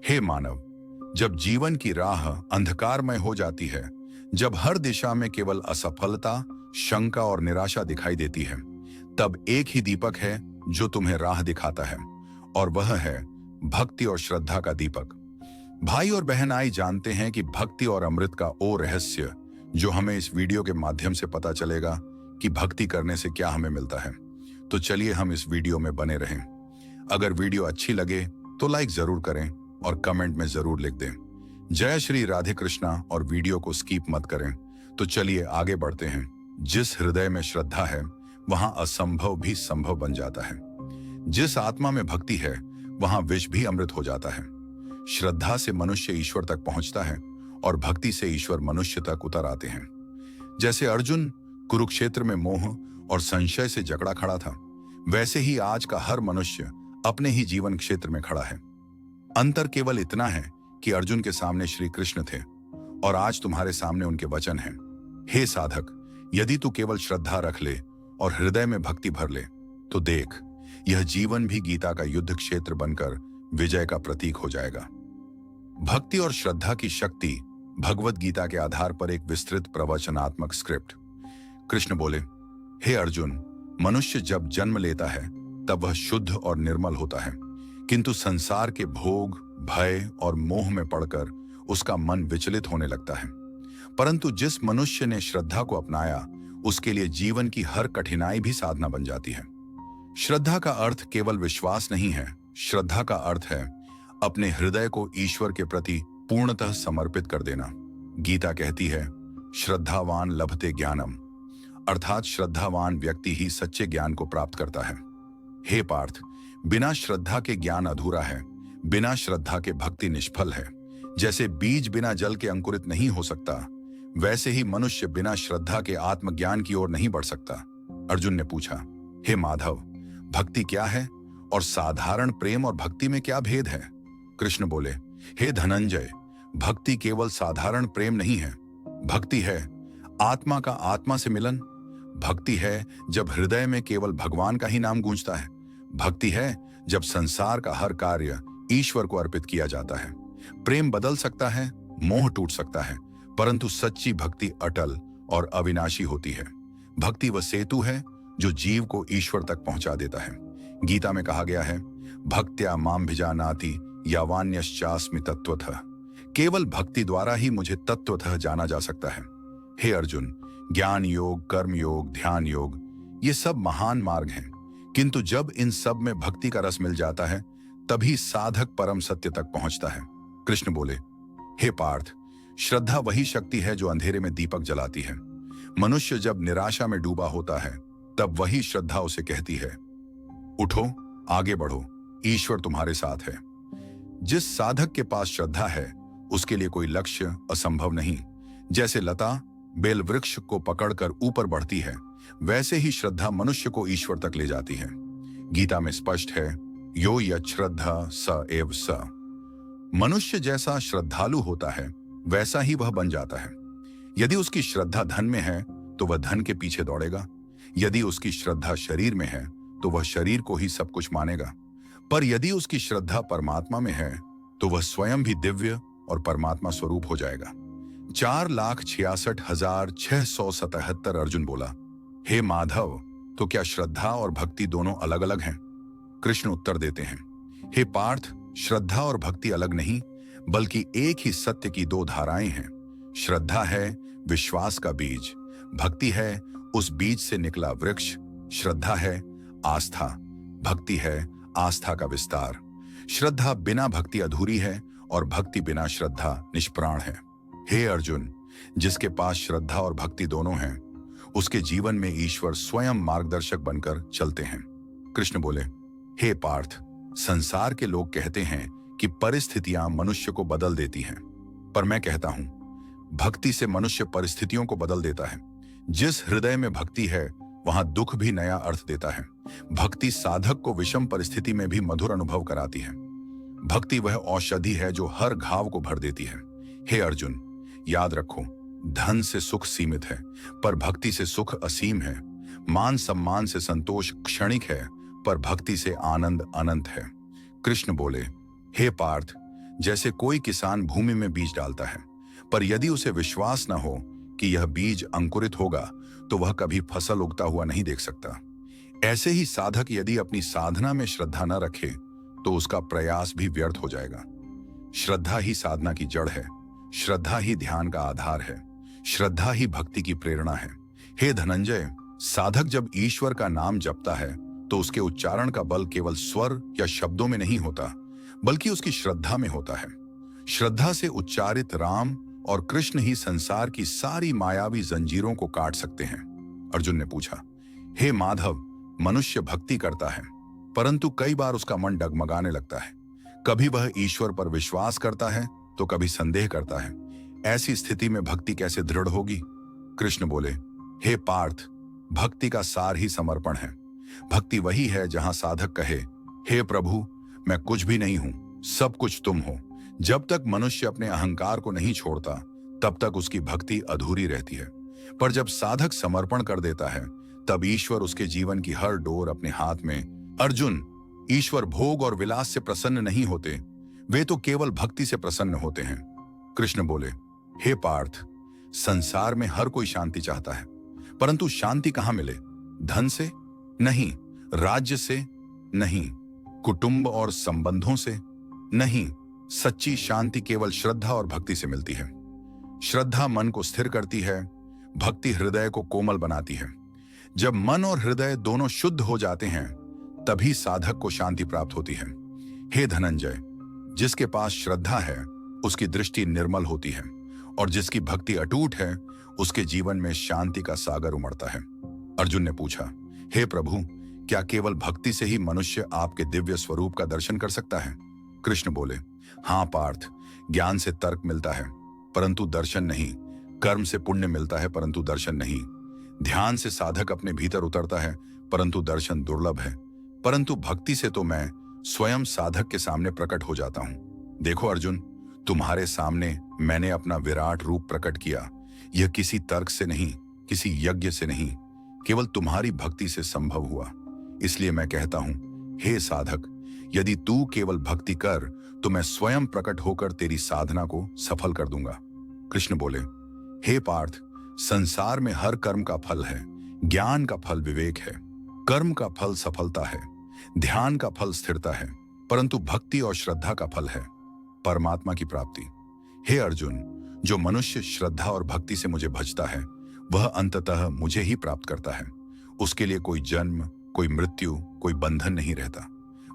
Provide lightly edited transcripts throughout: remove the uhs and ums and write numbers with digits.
हे मानव, जब जीवन की राह अंधकारमय हो जाती है, जब हर दिशा में केवल असफलता, शंका और निराशा दिखाई देती है, तब एक ही दीपक है जो तुम्हें राह दिखाता है, और वह है भक्ति और श्रद्धा का दीपक। भाई और बहन, आई जानते हैं कि भक्ति और अमृत का वो रहस्य जो हमें इस वीडियो के माध्यम से पता चलेगा कि भक्ति करने से क्या हमें मिलता है। तो चलिए हम इस वीडियो में बने रहें। अगर वीडियो अच्छी लगे तो लाइक जरूर करें और कमेंट में जरूर लिख दें जय श्री राधे कृष्णा, और वीडियो को स्किप मत करें। तो चलिए आगे बढ़ते हैं। जिस हृदय में श्रद्धा है वहां असंभव भी संभव बन जाता है। जिस आत्मा में भक्ति है वहां विष भी अमृत हो जाता है। श्रद्धा से मनुष्य ईश्वर तक पहुंचता है और भक्ति से ईश्वर मनुष्य तक उतर आते हैं। जैसे अर्जुन कुरुक्षेत्र में मोह और संशय से जकड़ा खड़ा था, वैसे ही आज का हर मनुष्य अपने ही जीवन क्षेत्र में खड़ा है। अंतर केवल इतना है कि अर्जुन के सामने श्री कृष्ण थे और आज तुम्हारे सामने उनके वचन हैं। हे साधक, यदि तू केवल श्रद्धा रख ले और हृदय में भक्ति भर ले तो देख, यह जीवन भी गीता का युद्ध क्षेत्र बनकर विजय का प्रतीक हो जाएगा। भक्ति और श्रद्धा की शक्ति भगवत गीता के आधार पर एक विस्तृत प्रवचनात्मक स्क्रिप्ट। कृष्ण बोले, हे अर्जुन, मनुष्य जब जन्म लेता है तब वह शुद्ध और निर्मल होता है, किंतु संसार के भोग, भय और मोह में पड़कर उसका मन विचलित होने लगता है। परंतु जिस मनुष्य ने श्रद्धा को अपनाया, उसके लिए जीवन की हर कठिनाई भी साधना बन जाती है। श्रद्धा का अर्थ केवल विश्वास नहीं है। श्रद्धा का अर्थ है अपने हृदय को ईश्वर के प्रति पूर्णतः समर्पित कर देना। गीता कहती है, श्रद्धावान लभते ज्ञानम, अर्थात श्रद्धावान व्यक्ति ही सच्चे ज्ञान को प्राप्त करता है। हे पार्थ, बिना श्रद्धा के ज्ञान अधूरा है, बिना श्रद्धा के भक्ति निष्फल है। जैसे बीज बिना जल के अंकुरित नहीं हो सकता, वैसे ही मनुष्य बिना श्रद्धा के आत्मज्ञान की ओर नहीं बढ़ सकता। अर्जुन ने पूछा, हे माधव, भक्ति क्या है और साधारण प्रेम और भक्ति में क्या भेद है? कृष्ण बोले, हे धनंजय, भक्ति केवल साधारण प्रेम नहीं है। भक्ति है आत्मा का आत्मा से मिलन। भक्ति है जब हृदय में केवल भगवान का ही नाम गूंजता है। भक्ति है जब संसार का हर कार्य ईश्वर को अर्पित किया जाता है। प्रेम बदल सकता है, मोह टूट सकता है, परंतु सच्ची भक्ति अटल और अविनाशी होती है। भक्ति वह सेतु है जो जीव को ईश्वर तक पहुंचा देता है। गीता में कहा गया है, भक्त्या माम भिजानाति यावान्यश्चास्मि तत्वतः। केवल भक्ति द्वारा ही मुझे तत्वतः जाना जा सकता है। हे अर्जुन, ज्ञान योग, कर्म योग, ध्यान योग, ये सब महान मार्ग हैं, किंतु जब इन सब में भक्ति का रस मिल जाता है तभी साधक परम सत्य तक पहुंचता है। कृष्ण बोले, हे पार्थ, श्रद्धा वही शक्ति है जो अंधेरे में दीपक जलाती है। मनुष्य जब निराशा में डूबा होता है तब वही श्रद्धा उसे कहती है, उठो, आगे बढ़ो, ईश्वर तुम्हारे साथ है। जिस साधक के पास श्रद्धा है उसके लिए कोई लक्ष्य असंभव नहीं। जैसे लता बेल वृक्ष को पकड़कर ऊपर बढ़ती है, वैसे ही श्रद्धा मनुष्य को ईश्वर तक ले जाती है। गीता में स्पष्ट है, यो यच्छ्रद्धा स एव स। मनुष्य जैसा श्रद्धालु होता है वैसा ही वह बन जाता है। यदि उसकी श्रद्धा धन में है तो वह धन के पीछे दौड़ेगा। यदि उसकी श्रद्धा शरीर में है तो वह शरीर को ही सब कुछ मानेगा। पर यदि उसकी श्रद्धा परमात्मा में है तो वह स्वयं भी दिव्य और परमात्मा स्वरूप हो जाएगा। 4,66,677 अर्जुन बोला, हे माधव, तो क्या श्रद्धा और भक्ति दोनों अलग अलग हैं? कृष्ण उत्तर देते हैं, हे पार्थ, श्रद्धा और भक्ति अलग नहीं, बल्कि एक ही सत्य की दो धाराएं हैं। श्रद्धा है विश्वास का बीज, भक्ति है उस बीज से निकला वृक्ष। श्रद्धा है आस्था, भक्ति है आस्था का विस्तार। श्रद्धा बिना भक्ति अधूरी है और भक्ति बिना श्रद्धा निष्प्राण है। हे अर्जुन, जिसके पास श्रद्धा और भक्ति दोनों हैं, उसके जीवन में ईश्वर स्वयं मार्गदर्शक बनकर चलते हैं। कृष्ण बोले, हे पार्थ, संसार के लोग कहते हैं कि परिस्थितियां मनुष्य को बदल देती हैं, पर मैं कहता हूं, भक्ति से मनुष्य परिस्थितियों को बदल देता है। जिस हृदय में भक्ति है वहां दुख भी नया अर्थ देता है। भक्ति साधक को विषम परिस्थिति में भी मधुर अनुभव कराती है। भक्ति वह औषधि है जो हर घाव को भर देती है। हे अर्जुन, याद रखो, धन से सुख सीमित है, पर भक्ति से सुख असीम है। मान सम्मान से संतोष क्षणिक है, पर भक्ति से आनंद अनंत है। कृष्ण बोले, हे पार्थ, जैसे कोई किसान भूमि में बीज डालता है, पर यदि उसे विश्वास न हो कि यह बीज अंकुरित होगा तो वह कभी फसल उगता हुआ नहीं देख सकता। ऐसे ही साधक यदि अपनी साधना में श्रद्धा न रखे तो उसका प्रयास भी व्यर्थ हो जाएगा। श्रद्धा ही साधना की जड़ है, श्रद्धा ही ध्यान का आधार है, श्रद्धा ही भक्ति की प्रेरणा है। हे धनंजय, साधक जब ईश्वर का नाम जपता है तो उसके उच्चारण का बल केवल स्वर या शब्दों में नहीं होता, बल्कि उसकी श्रद्धा में होता है। श्रद्धा से उच्चारित राम और कृष्ण ही संसार की सारी मायावी जंजीरों को काट सकते हैं। अर्जुन ने पूछा, हे माधव, मनुष्य भक्ति करता है, परंतु कई बार उसका मन डगमगाने लगता है। कभी वह ईश्वर पर विश्वास करता है तो कभी संदेह करता है। ऐसी स्थिति में भक्ति कैसे दृढ़ होगी? कृष्ण बोले, हे पार्थ, भक्ति का सार ही समर्पण है। भक्ति वही है जहां साधक कहे, हे प्रभु, मैं कुछ भी नहीं हूं, सब कुछ तुम हो। जब तक मनुष्य अपने अहंकार को नहीं छोड़ता तब तक उसकी भक्ति अधूरी रहती है। पर जब साधक समर्पण कर देता है तब ईश्वर उसके जीवन की हर डोर अपने हाथ में। अर्जुन, ईश्वर भोग और विलास से प्रसन्न नहीं होते, वे तो केवल भक्ति से प्रसन्न होते हैं। कृष्ण बोले, हे पार्थ, संसार में हर कोई शांति चाहता है, परंतु शांति कहां मिले? धन से नहीं, राज्य से नहीं, कुटुंब और संबंधों से नहीं। सच्ची शांति केवल श्रद्धा और भक्ति से मिलती है। श्रद्धा मन को स्थिर करती है, भक्ति हृदय को कोमल बनाती है। जब मन और हृदय दोनों शुद्ध हो जाते हैं तभी साधक को शांति प्राप्त होती है। हे धनंजय, जिसके पास श्रद्धा है उसकी दृष्टि निर्मल होती है, और जिसकी भक्ति अटूट है उसके जीवन में शांति का सागर उमड़ता है। अर्जुन ने पूछा, हे प्रभु, क्या केवल भक्ति से ही मनुष्य आपके दिव्य स्वरूप का दर्शन कर सकता है? कृष्ण बोले, हाँ पार्थ, ज्ञान से तर्क मिलता है परंतु दर्शन नहीं, कर्म से पुण्य मिलता है परंतु दर्शन नहीं, ध्यान से साधक अपने भीतर उतरता है परंतु दर्शन दुर्लभ है, परंतु भक्ति से तो मैं स्वयं साधक के सामने प्रकट हो जाता हूं। देखो अर्जुन, तुम्हारे सामने मैंने अपना विराट रूप प्रकट किया। यह किसी तर्क से नहीं, किसी यज्ञ से नहीं, केवल तुम्हारी भक्ति से संभव हुआ। इसलिए मैं कहता हूं, हे साधक, यदि तू केवल भक्ति कर तो मैं स्वयं प्रकट होकर तेरी साधना को सफल कर दूंगा। कृष्ण बोले, हे पार्थ, संसार में हर कर्म का फल है। ज्ञान का फल विवेक है, कर्म का फल सफलता है, ध्यान का फल स्थिरता है, परंतु भक्ति और श्रद्धा का फल है परमात्मा की प्राप्ति। हे अर्जुन, जो मनुष्य श्रद्धा और भक्ति से मुझे भजता है वह अंततः मुझे ही प्राप्त करता है। उसके लिए कोई जन्म, कोई मृत्यु, कोई बंधन नहीं रहता,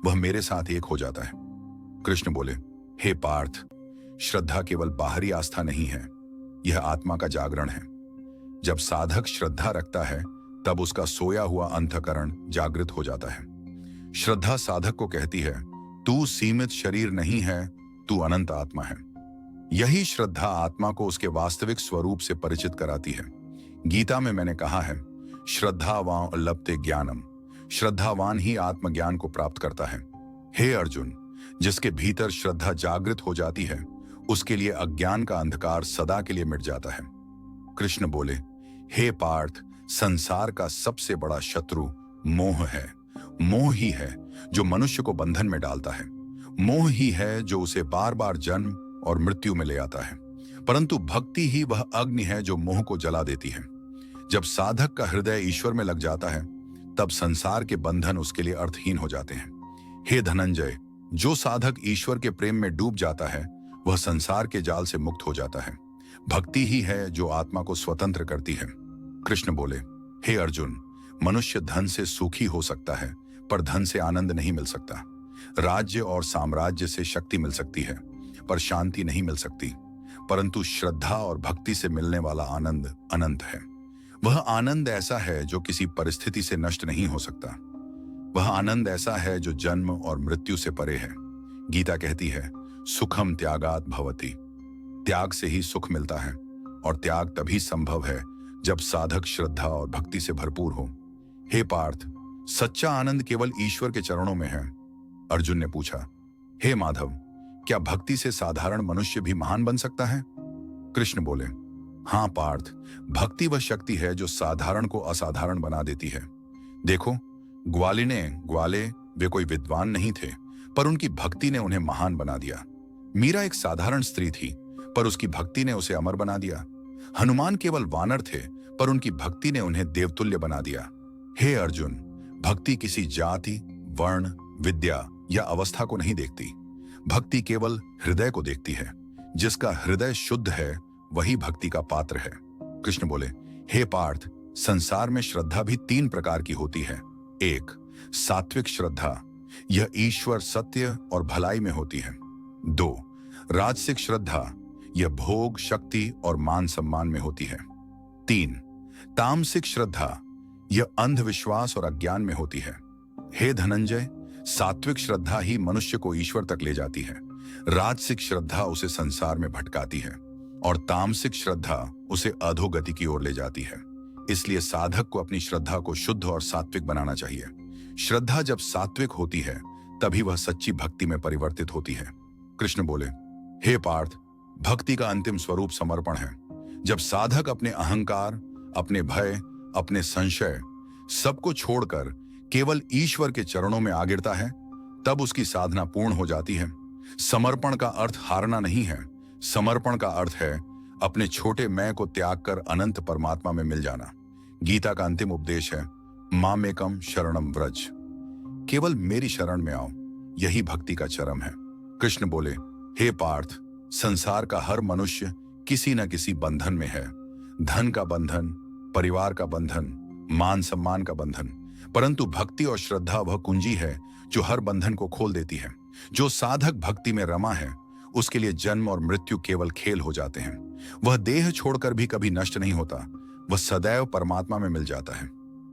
वह मेरे साथ एक हो जाता है। कृष्ण बोले, हे पार्थ, श्रद्धा केवल बाहरी आस्था नहीं है, यह आत्मा का जागरण है। जब साधक श्रद्धा रखता है तब उसका सोया हुआ अंतःकरण जागृत हो जाता है। श्रद्धा साधक को कहती है, तू सीमित शरीर नहीं है, तू अनंत आत्मा है। यही श्रद्धा आत्मा को उसके वास्तविक स्वरूप से परिचित कराती है। गीता में मैंने कहा है, श्रद्धावान लभते ज्ञानम, श्रद्धावान ही आत्मज्ञान को प्राप्त करता है। हे अर्जुन, जिसके भीतर श्रद्धा जागृत हो जाती है उसके लिए अज्ञान का अंधकार सदा के लिए मिट जाता है। कृष्ण बोले, हे पार्थ, संसार का सबसे बड़ा शत्रु मोह है। मोह ही है जो मनुष्य को बंधन में डालता है। मोह ही है जो उसे बार बार जन्म और मृत्यु में ले आता है। परंतु भक्ति ही वह अग्नि है जो मोह को जला देती है। जब साधक का हृदय ईश्वर में लग जाता है तब संसार के बंधन उसके लिए अर्थहीन हो जाते हैं। हे धनंजय, जो साधक ईश्वर के प्रेम में डूब जाता है वह संसार के जाल से मुक्त हो जाता है। भक्ति ही है जो आत्मा को स्वतंत्र करती है। कृष्ण बोले, हे अर्जुन, मनुष्य धन से सुखी हो सकता है पर धन से आनंद नहीं मिल सकता। राज्य और साम्राज्य से शक्ति मिल सकती है पर शांति नहीं मिल सकती। परंतु श्रद्धा और भक्ति से मिलने वाला आनंद अनंत है। वह आनंद ऐसा है जो किसी परिस्थिति से नष्ट नहीं हो सकता। वह आनंद ऐसा है जो जन्म और मृत्यु से परे है। गीता कहती है, सुखम त्यागात भवति, त्याग से ही सुख मिलता है, और त्याग तभी संभव है जब साधक श्रद्धा और भक्ति से भरपूर हो। हे पार्थ, सच्चा आनंद केवल ईश्वर के चरणों में है। अर्जुन ने पूछा, हे माधव, क्या भक्ति से साधारण मनुष्य भी महान बन सकता है? कृष्ण बोले, हाँ पार्थ, भक्ति वह शक्ति है जो साधारण को असाधारण बना देती है। देखो, ग्वाले वे कोई विद्वान नहीं थे पर उनकी भक्ति ने उन्हें महान बना दिया। मीरा एक साधारण स्त्री थी, पर उसकी भक्ति ने उसे अमर बना दिया। हनुमान केवल वानर थे, पर उनकी भक्ति ने उन्हें देवतुल्य बना दिया। हे अर्जुन, भक्ति किसी जाति, वर्ण, विद्या या अवस्था को नहीं देखती। भक्ति केवल हृदय को देखती है। जिसका हृदय शुद्ध है वही भक्ति का पात्र है। कृष्ण बोले, हे पार्थ, संसार में श्रद्धा भी 3 प्रकार की होती है। 1. सात्विक श्रद्धा, यह ईश्वर, सत्य और भलाई में होती है। 2. राजसिक श्रद्धा, यह भोग, शक्ति और मान सम्मान में होती है। 3. तामसिक श्रद्धा, यह अंधविश्वास और अज्ञान में होती है। हे धनंजय, सात्विक श्रद्धा ही मनुष्य को ईश्वर तक ले जाती है। राजसिक श्रद्धा उसे संसार में भटकाती है और तामसिक श्रद्धा उसे अधोगति की ओर ले जाती है। इसलिए साधक को अपनी श्रद्धा को शुद्ध और सात्विक बनाना चाहिए। श्रद्धा जब सात्विक होती है तभी वह सच्ची भक्ति में परिवर्तित होती है। कृष्ण बोले, हे पार्थ, भक्ति का अंतिम स्वरूप समर्पण है। जब साधक अपने अहंकार, अपने भय, अपने संशय सबको छोड़कर केवल ईश्वर के चरणों में आ गिरता है, तब उसकी साधना पूर्ण हो जाती है। समर्पण का अर्थ हारना नहीं है। समर्पण का अर्थ है अपने छोटे मैं को त्याग कर अनंत परमात्मा में मिल जाना। गीता का अंतिम उपदेश है, मामेकम शरणम व्रज, केवल मेरी शरण में आओ, यही भक्ति का चरम है। कृष्ण बोले, हे पार्थ, संसार का हर मनुष्य किसी न किसी बंधन में है। धन का बंधन, परिवार का बंधन, मान सम्मान का बंधन, परंतु भक्ति और श्रद्धा वह कुंजी है जो हर बंधन को खोल देती है। जो साधक भक्ति में रमा है उसके लिए जन्म और मृत्यु केवल खेल हो जाते हैं। वह देह छोड़कर भी कभी नष्ट नहीं होता, वह सदैव परमात्मा में मिल जाता है।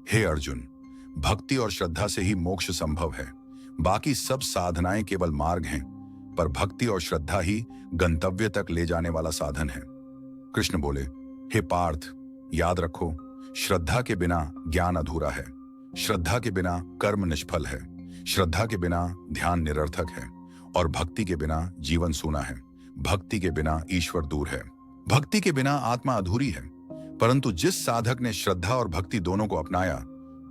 हे अर्जुन, भक्ति और श्रद्धा से ही मोक्ष संभव है। बाकी सब साधनाएं केवल मार्ग हैं, पर भक्ति और श्रद्धा ही गंतव्य तक ले जाने वाला साधन है। कृष्ण बोले, हे पार्थ, याद रखो, श्रद्धा के बिना ज्ञान अधूरा है। श्रद्धा के बिना कर्म निष्फल है। श्रद्धा के बिना ध्यान निरर्थक है और भक्ति के बिना जीवन सूना है। भक्ति के बिना ईश्वर दूर है। भक्ति के बिना आत्मा अधूरी है। परंतु जिस साधक ने श्रद्धा और भक्ति दोनों को अपनाया,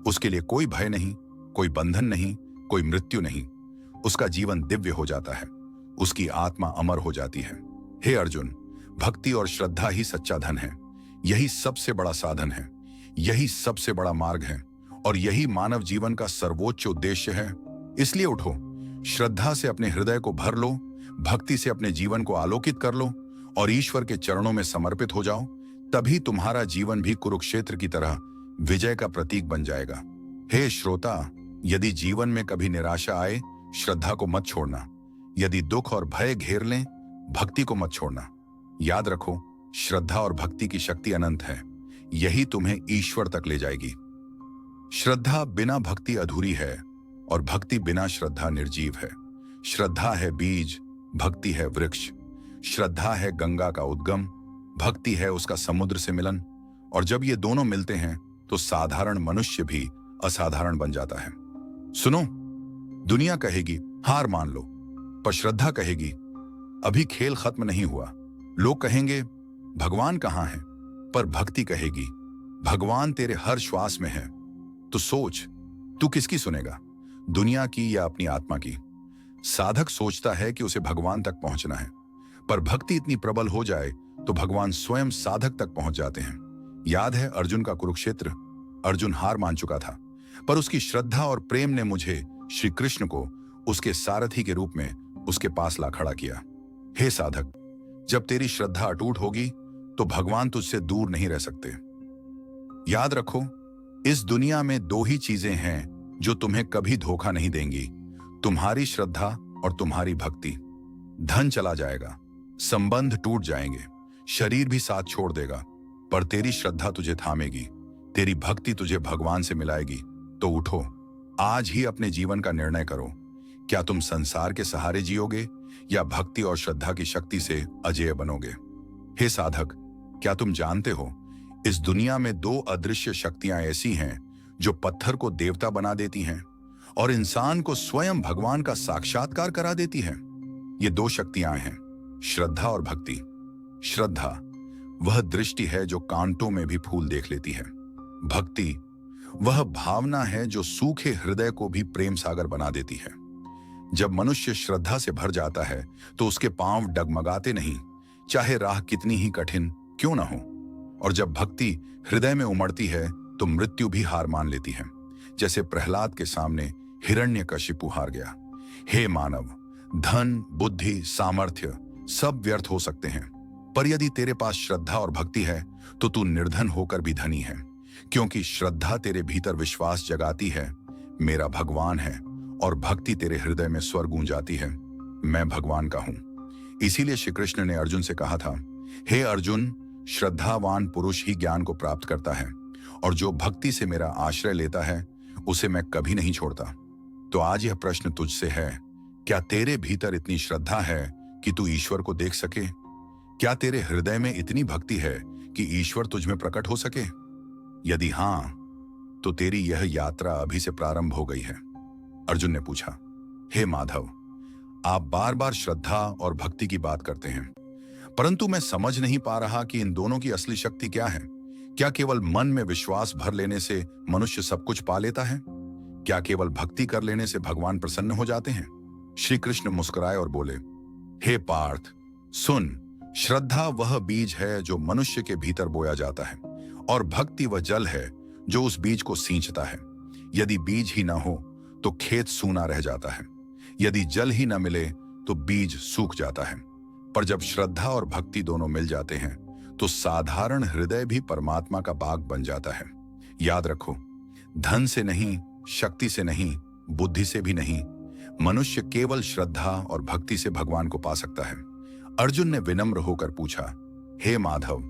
उसके लिए कोई भय नहीं, कोई बंधन नहीं, कोई मृत्यु नहीं। उसका जीवन दिव्य हो जाता है, उसकी आत्मा अमर हो जाती है। हे अर्जुन, भक्ति और श्रद्धा ही सच्चा धन है। यही सबसे बड़ा साधन है, यही सबसे बड़ा मार्ग है और यही मानव जीवन का सर्वोच्च उद्देश्य है। इसलिए उठो, श्रद्धा से अपने हृदय को भर लो, भक्ति से अपने जीवन को आलोकित कर लो और ईश्वर के चरणों में समर्पित हो जाओ। तभी तुम्हारा जीवन भी कुरुक्षेत्र की तरह विजय का प्रतीक बन जाएगा। हे श्रोता, यदि जीवन में कभी निराशा आए, श्रद्धा को मत छोड़ना। यदि दुख और भय घेर लें, भक्ति को मत छोड़ना। याद रखो, श्रद्धा और भक्ति की शक्ति अनंत है। यही तुम्हें ईश्वर तक ले जाएगी। श्रद्धा बिना भक्ति अधूरी है और भक्ति बिना श्रद्धा निर्जीव है। श्रद्धा है बीज, भक्ति है वृक्ष। श्रद्धा है गंगा का उद्गम, भक्ति है उसका समुद्र से मिलन। और जब ये दोनों मिलते हैं तो साधारण मनुष्य भी असाधारण बन जाता है। सुनो, दुनिया कहेगी हार मान लो, पर श्रद्धा कहेगी अभी खेल खत्म नहीं हुआ। लोग कहेंगे भगवान कहाँ है, पर भक्ति कहेगी भगवान तेरे हर श्वास में है। तो सोच, तू किसकी सुनेगा, दुनिया की या अपनी आत्मा की? साधक सोचता है कि उसे भगवान तक पहुंचना है, पर भक्ति इतनी प्रबल हो जाए तो भगवान स्वयं साधक तक पहुंच जाते हैं। याद है अर्जुन का कुरुक्षेत्र? अर्जुन हार मान चुका था, पर उसकी श्रद्धा और प्रेम ने मुझे, श्री कृष्ण को, उसके सारथी के रूप में उसके पास ला खड़ा किया। हे साधक, जब तेरी श्रद्धा अटूट होगी तो भगवान तुझसे दूर नहीं रह सकते। याद रखो, इस दुनिया में 2 ही चीजें हैं जो तुम्हें कभी धोखा नहीं देंगी, तुम्हारी श्रद्धा और तुम्हारी भक्ति। धन चला जाएगा, संबंध टूट जाएंगे, शरीर भी साथ छोड़ देगा, पर तेरी श्रद्धा तुझे थामेगी, तेरी भक्ति तुझे भगवान से मिलाएगी। तो उठो, आज ही अपने जीवन का निर्णय करो। क्या तुम संसार के सहारे जियोगे या भक्ति और श्रद्धा की शक्ति से अजेय बनोगे? हे साधक, क्या तुम जानते हो, इस दुनिया में 2 अदृश्य शक्तियां ऐसी हैं जो पत्थर को देवता बना देती हैं और इंसान को स्वयं भगवान का साक्षात्कार करा देती हैं। ये 2 शक्तियां हैं, श्रद्धा और भक्ति। श्रद्धा वह दृष्टि है जो कांटों में भी फूल देख लेती है। भक्ति वह भावना है जो सूखे हृदय को भी प्रेम सागर बना देती है। जब मनुष्य श्रद्धा से भर जाता है तो उसके पांव डगमगाते नहीं, चाहे राह कितनी ही कठिन क्यों ना हो। और जब भक्ति हृदय में उमड़ती है तो मृत्यु भी हार मान लेती है, जैसे प्रहलाद के सामने हिरण्यकशिपु हार गया। हे मानव, धन, बुद्धि, सामर्थ्य सब व्यर्थ हो सकते हैं, पर यदि तेरे पास श्रद्धा और भक्ति है तो तू निर्धन होकर भी धनी है, क्योंकि श्रद्धा तेरे भीतर विश्वास जगाती है, मेरा भगवान है, और भक्ति तेरे हृदय में स्वर गूंजाती है, मैं भगवान का हूं। इसीलिए श्री कृष्ण ने अर्जुन से कहा था, हे अर्जुन, श्रद्धावान पुरुष ही ज्ञान को प्राप्त करता है, और जो भक्ति से मेरा आश्रय लेता है उसे मैं कभी नहीं छोड़ता। तो आज यह प्रश्न तुझसे है, क्या तेरे भीतर इतनी श्रद्धा है कि तू ईश्वर को देख सके? क्या तेरे हृदय में इतनी भक्ति है कि ईश्वर तुझ में प्रकट हो सके? यदि हां, तो तेरी यह यात्रा अभी से प्रारंभ हो गई है। अर्जुन ने पूछा, हे माधव, आप बार बार श्रद्धा और भक्ति की बात करते हैं, परंतु मैं समझ नहीं पा रहा कि इन दोनों की असली शक्ति क्या है। क्या केवल मन में विश्वास भर लेने से मनुष्य सब कुछ पा लेता है? क्या केवल भक्ति कर लेने से भगवान प्रसन्न हो जाते हैं? श्री कृष्ण मुस्कुराए और बोले, हे पार्थ, सुन, श्रद्धा वह बीज है जो मनुष्य के भीतर बोया जाता है, और भक्ति वह जल है जो उस बीज को सींचता है। यदि बीज ही ना हो तो खेत सूना रह जाता है, यदि जल ही न मिले तो बीज सूख जाता है। पर जब श्रद्धा और भक्ति दोनों मिल जाते हैं तो साधारण हृदय भी परमात्मा का बाग बन जाता है। याद रखो, धन से नहीं, शक्ति से नहीं, बुद्धि से भी नहीं, मनुष्य केवल श्रद्धा और भक्ति से भगवान को पा सकता है। अर्जुन ने विनम्र होकर पूछा, हे माधव,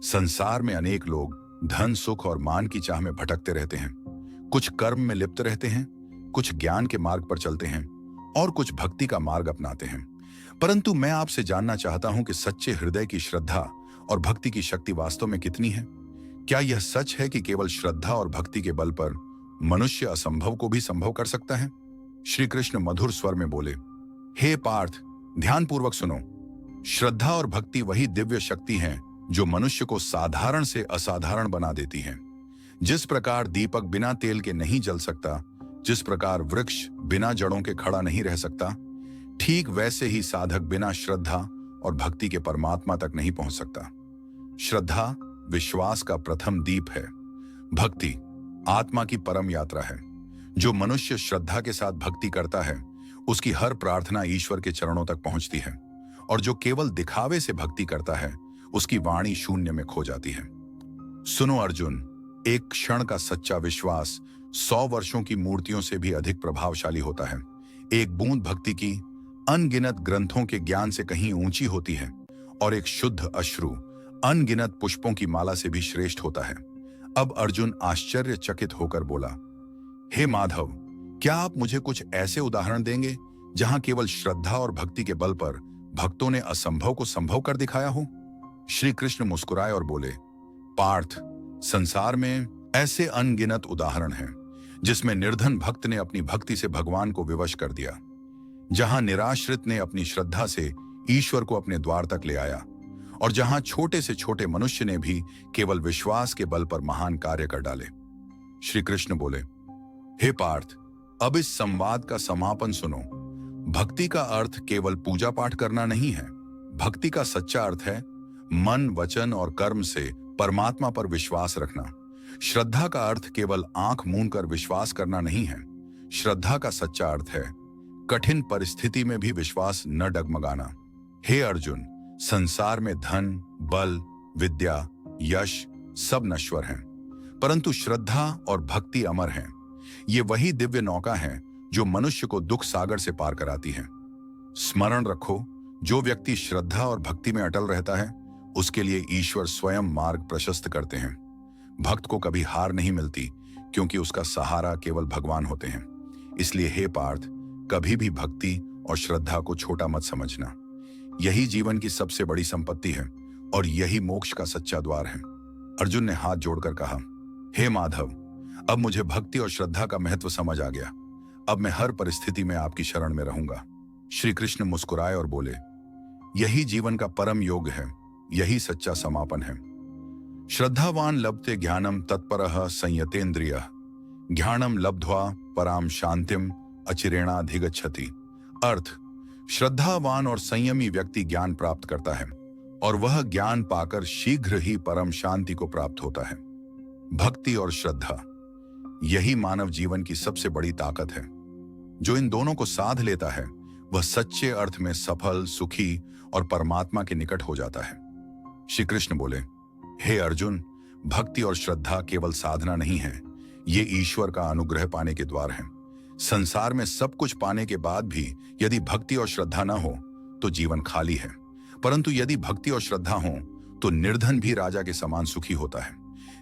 संसार में अनेक लोग धन, सुख और मान की चाह में भटकते रहते हैं। कुछ कर्म में लिप्त रहते हैं, कुछ ज्ञान के मार्ग पर चलते हैं, और कुछ भक्ति का मार्ग अपनाते हैं। परंतु मैं आपसे जानना चाहता हूं कि सच्चे हृदय की श्रद्धा और भक्ति की शक्ति वास्तव में कितनी है? क्या यह सच है कि केवल श्रद्धा और भक्ति के बल पर मनुष्य असंभव को भी संभव कर सकता है? श्री कृष्ण मधुर स्वर में बोले, हे पार्थ, ध्यानपूर्वक सुनो। श्रद्धा और भक्ति वही दिव्य शक्ति हैं जो मनुष्य को साधारण से असाधारण बना देती हैं। जिस प्रकार दीपक बिना तेल के नहीं जल सकता, जिस प्रकार वृक्ष बिना जड़ों के खड़ा नहीं रह सकता, ठीक वैसे ही साधक बिना श्रद्धा और भक्ति के परमात्मा तक नहीं पहुंच सकता। श्रद्धा विश्वास का प्रथम दीप है। भक्ति आत्मा की परम यात्रा है। जो मनुष्य श्रद्धा के साथ भक्ति करता है, उसकी हर प्रार्थना ईश्वर के चरणों तक पहुंचती है, और जो केवल दिखावे से भक्ति करता है, उसकी वाणी शून्य में खो जाती है। सुनो अर्जुन, एक क्षण का सच्चा विश्वास 100 वर्षों की मूर्तियों से भी अधिक प्रभावशाली होता है। एक बूंद भक्ति की अनगिनत ग्रंथों के ज्ञान से कहीं ऊंची होती है, और एक शुद्ध अश्रु अनगिनत पुष्पों की माला से भी श्रेष्ठ होता है। अब अर्जुन आश्चर्यचकित होकर बोला, हे माधव, क्या आप मुझे कुछ ऐसे उदाहरण देंगे जहां केवल श्रद्धा और भक्ति के बल पर भक्तों ने असंभव को संभव कर दिखाया हो? श्री कृष्ण मुस्कुराए और बोले, पार्थ, संसार में ऐसे अनगिनत उदाहरण हैं जिसमें निर्धन भक्त ने अपनी भक्ति से भगवान को विवश कर दिया, जहां निराश्रित ने अपनी श्रद्धा से ईश्वर को अपने द्वार तक ले आया, और जहां छोटे से छोटे मनुष्य ने भी केवल विश्वास के बल पर महान कार्य कर डाले। श्री कृष्ण बोले, हे पार्थ, अब इस संवाद का समापन सुनो। भक्ति का अर्थ केवल पूजा पाठ करना नहीं है। भक्ति का सच्चा अर्थ है मन, वचन और कर्म से परमात्मा पर विश्वास रखना। श्रद्धा का अर्थ केवल आंख मूंद कर विश्वास करना नहीं है। श्रद्धा का सच्चा अर्थ है कठिन परिस्थिति में भी विश्वास न डगमगाना। हे अर्जुन, संसार में धन, बल, विद्या, यश सब नश्वर हैं, परंतु श्रद्धा और भक्ति अमर हैं। ये वही दिव्य नौका है जो मनुष्य को दुख सागर से पार कराती है। स्मरण रखो, जो व्यक्ति श्रद्धा और भक्ति में अटल रहता है, उसके लिए ईश्वर स्वयं मार्ग प्रशस्त करते हैं। भक्त को कभी हार नहीं मिलती, क्योंकि उसका सहारा केवल भगवान होते हैं। इसलिए हे पार्थ, कभी भी भक्ति और श्रद्धा को छोटा मत समझना। यही जीवन की सबसे बड़ी संपत्ति है, और यही मोक्ष का सच्चा द्वार है। अर्जुन ने हाथ जोड़कर कहा, हे माधव, अब मुझे भक्ति और श्रद्धा का महत्व समझ आ गया। अब मैं हर परिस्थिति में आपकी शरण में रहूंगा। श्री कृष्ण मुस्कुराए और बोले, यही जीवन का परम योग है, यही सच्चा समापन है। श्रद्धावान लभते ज्ञानम तत्परः संयतेन्द्रियः, ज्ञानम लब्ध्वा पराम शांतिम अचिरेणाधिगच्छति। अर्थ, श्रद्धावान और संयमी व्यक्ति ज्ञान प्राप्त करता है और वह ज्ञान पाकर शीघ्र ही परम शांति को प्राप्त होता है। भक्ति और श्रद्धा, यही मानव जीवन की सबसे बड़ी ताकत है। जो इन दोनों को साध लेता है वह सच्चे अर्थ में सफल, सुखी और परमात्मा के निकट हो जाता है। श्री कृष्ण बोले, हे अर्जुन, भक्ति और श्रद्धा केवल साधना नहीं है, ये ईश्वर का अनुग्रह पाने के द्वार हैं। संसार में सब कुछ पाने के बाद भी यदि भक्ति और श्रद्धा न हो तो जीवन खाली है, परंतु यदि भक्ति और श्रद्धा हो तो निर्धन भी राजा के समान सुखी होता है।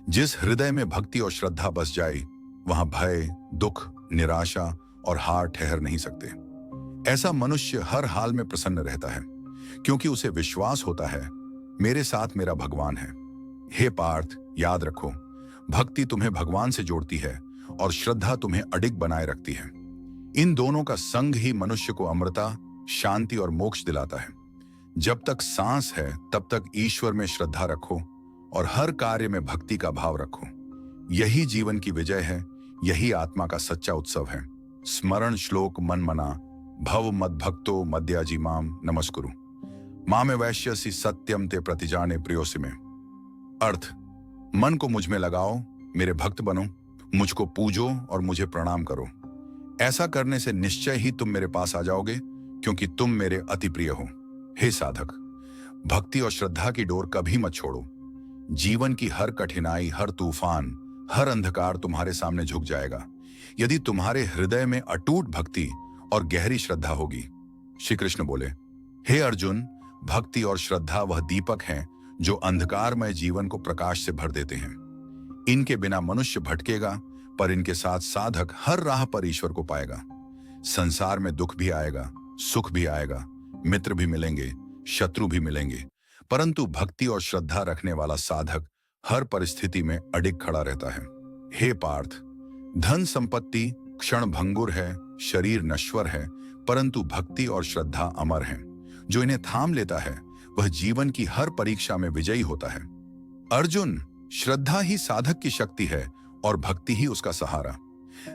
जिस हृदय में भक्ति और श्रद्धा बस जाए वहां भय, दुख, निराशा और हार ठहर नहीं सकते। ऐसा मनुष्य हर हाल में प्रसन्न रहता है क्योंकि उसे विश्वास होता है, मेरे साथ मेरा भगवान है। हे पार्थ, याद रखो, भक्ति तुम्हें भगवान से जोड़ती है और श्रद्धा तुम्हें अडिग बनाए रखती है। इन दोनों का संग ही मनुष्य को अमरता, शांति और मोक्ष दिलाता है। जब तक सांस है तब तक ईश्वर में श्रद्धा रखो और हर कार्य में भक्ति का भाव रखो। यही जीवन की विजय है, यही आत्मा का सच्चा उत्सव है। स्मरण श्लोक मन मना भव मद भक्तो मद्याजी माम नमस्कुरु मामे वैश्यसि सत्यम ते प्रतिजाने प्रियोसि में। अर्थ, मन को मुझ में लगाओ, मेरे भक्त बनो, मुझको पूजो और मुझे प्रणाम करो। ऐसा करने से निश्चय ही तुम मेरे पास आ जाओगे क्योंकि तुम मेरे अति प्रिय हो। हे साधक, भक्ति और श्रद्धा की डोर कभी मत छोड़ो। जीवन की हर कठिनाई, हर तूफान, हर अंधकार तुम्हारे सामने झुक जाएगा यदि तुम्हारे हृदय में अटूट भक्ति और गहरी श्रद्धा होगी। श्री कृष्ण बोले, हे अर्जुन, भक्ति और श्रद्धा वह दीपक हैं जो अंधकारमय जीवन को प्रकाश से भर देते हैं। इनके बिना मनुष्य भटकेगा, पर इनके साथ साधक हर राह पर ईश्वर को पाएगा। संसार में दुख भी आएगा, सुख भी आएगा, मित्र भी मिलेंगे, शत्रु भी मिलेंगे, परंतु भक्ति और श्रद्धा रखने वाला साधक हर परिस्थिति में अडिग खड़ा रहता है। हे पार्थ, धन संपत्ति क्षण भंगुर है, शरीर नश्वर है, परंतु भक्ति और श्रद्धा अमर हैं। जो इन्हें थाम लेता है वह जीवन की हर परीक्षा में विजयी होता है। अर्जुन, श्रद्धा ही साधक की शक्ति है और भक्ति ही उसका सहारा।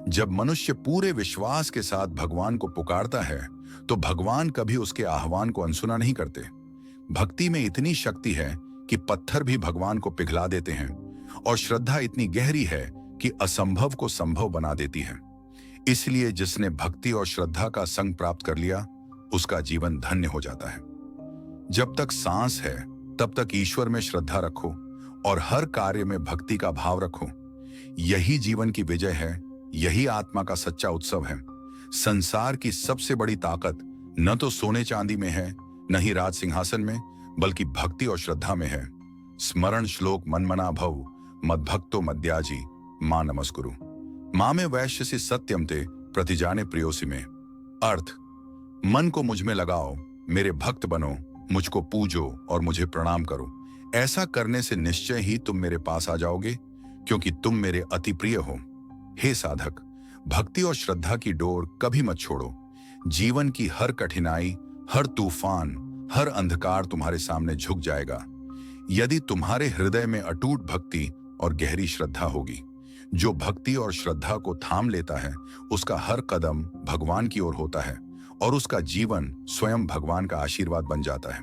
जब मनुष्य पूरे विश्वास के साथ भगवान को पुकारता है तो भगवान कभी उसके आह्वान को अनसुना नहीं करते। भक्ति में इतनी शक्ति है कि पत्थर भी भगवान को पिघला देते हैं और श्रद्धा इतनी गहरी है कि असंभव को संभव बना देती है। इसलिए जिसने भक्ति और श्रद्धा का संग प्राप्त कर लिया उसका जीवन धन्य हो जाता है। जब तक सांस है तब तक ईश्वर में श्रद्धा रखो और हर कार्य में भक्ति का भाव रखो। यही जीवन की विजय है, यही आत्मा का सच्चा उत्सव है। संसार की सबसे बड़ी ताकत न तो सोने चांदी में है, न ही राज सिंहासन में, बल्कि भक्ति और श्रद्धा में है। स्मरण श्लोक मन मना भव मद भक्तो मद्याजी मां नमस्कुरु मामे वैश्यसि सत्यम ते प्रतिजाने प्रियोसि में। अर्थ, मन को मुझ में लगाओ, मेरे भक्त बनो, मुझको पूजो और मुझे प्रणाम करो। ऐसा करने से निश्चय ही तुम मेरे पास आ जाओगे क्योंकि तुम मेरे अति प्रिय हो। हे साधक, भक्ति और श्रद्धा की डोर कभी मत छोड़ो। जीवन की हर कठिनाई, हर तूफान, हर अंधकार तुम्हारे सामने झुक जाएगा यदि तुम्हारे हृदय में अटूट भक्ति और गहरी श्रद्धा होगी। जो भक्ति और श्रद्धा को थाम लेता है उसका हर कदम भगवान की ओर होता है और उसका जीवन स्वयं भगवान का आशीर्वाद बन जाता है।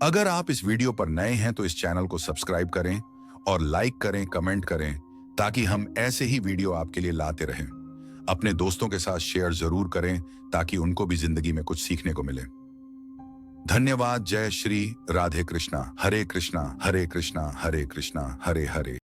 अगर आप इस वीडियो पर नए हैं तो इस चैनल को सब्सक्राइब करें और लाइक करें, कमेंट करें ताकि हम ऐसे ही वीडियो आपके लिए लाते रहें। अपने दोस्तों के साथ शेयर जरूर करें ताकि उनको भी जिंदगी में कुछ सीखने को मिले। धन्यवाद। जय श्री राधे कृष्णा। हरे कृष्णा हरे कृष्णा हरे कृष्णा हरे हरे